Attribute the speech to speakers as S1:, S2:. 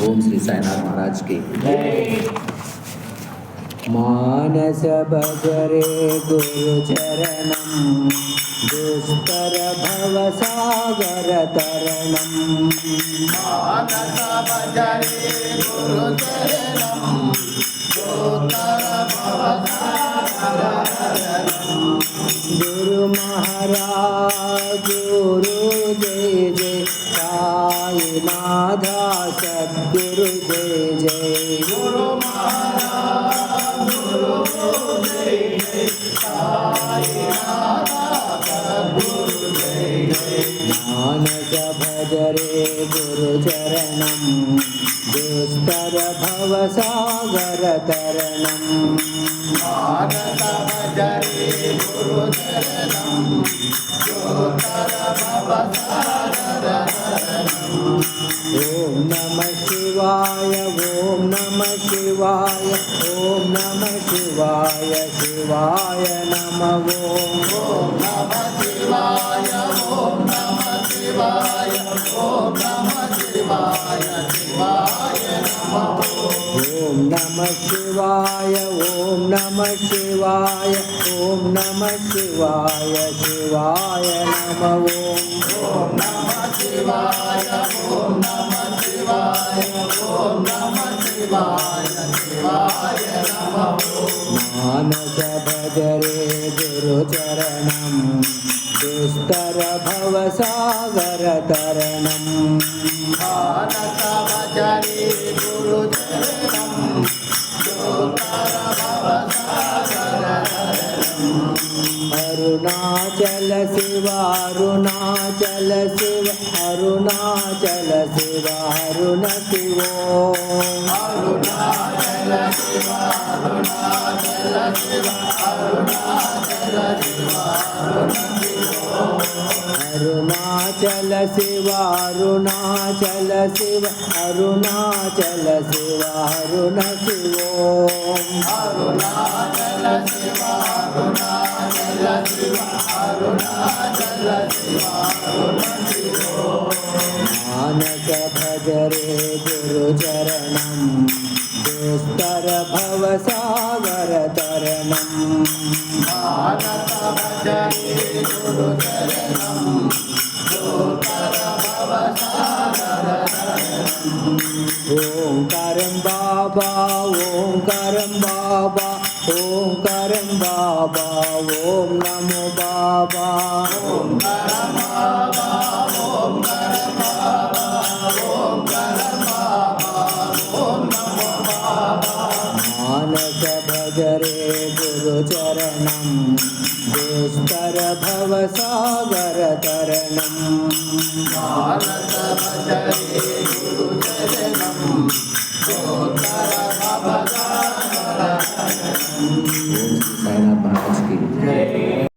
S1: ओम श्री साईनाथ महाराज की मानस भजरे गुरु चरणम दुष्कर भव सागर तरणम
S2: मानस भजरे गुरु चरणम दुष्कर भव सागर तरणम
S1: गुरु महाराज गुरु जय जय साई नाथा सद्गुरु जय जय
S2: गुरु महाराज गुरु जय जय साई नाथा सद्गुरु जय जय
S1: मानस भजरे गुरु चरणम दुष्कर भव सागर तरणम
S2: मानस भजरे गुरु चरणम दुष्कर भव सागर तरणम
S1: ओम नमः शिवाय ओम नमः शिवाय ओम नमः शिवाय शिवाय नमः
S2: ओम नमः शिवाय ओम नमः शिवाय ओम नमः शिवाय शिवाय नमः
S1: ओम नमः शिवाय ओम नमः शिवाय ओम नमः शिवाय शिवाय नमः
S2: ओम नमः शिवाय ओम नमः शिवाय ओम नमः शिवाय शिवाय नमः
S1: मानस भजरे गुरु चरणम दुष्कर भव सागर तरणम
S2: मानस भजरे गुरु चरणम दुष्कर भव सागर तरणम
S1: अरुणाचल शिव अरुणाचल शिव अरुणाचल शिव अरुण शिवो
S2: अरुणाचल शिव अरुणाचल शिव अरुणाचल शिव
S1: अरुणाचल शिव अरुणाचल शिव अरुणाचल शिव अरुण शिवो
S2: अरुणाचल शिव अरुणाचल शिव अरुणाचल शिव अरुण शिवो
S1: मानस भजरे गुरु चरणम दुष्कर भव सागर तरणम
S2: मानस भजरे गुरु चरणम दुष्कर भव सागर तरणम
S1: ओंकारं बाबा ओंकारं बाबा ओंकारं बाबा ओम नमो बाबा
S2: ओम करम बाबा ओम करम बाबा ओम करम बाबा ओम नमो बाबा
S1: मानस भजरे गुरु चरणम दुष्कर भव सागर तरणम
S2: मानस भजरे गुरु चरणम दुष्कर भव सागर तरणम
S1: ओम श्री साईनाथ महाराज की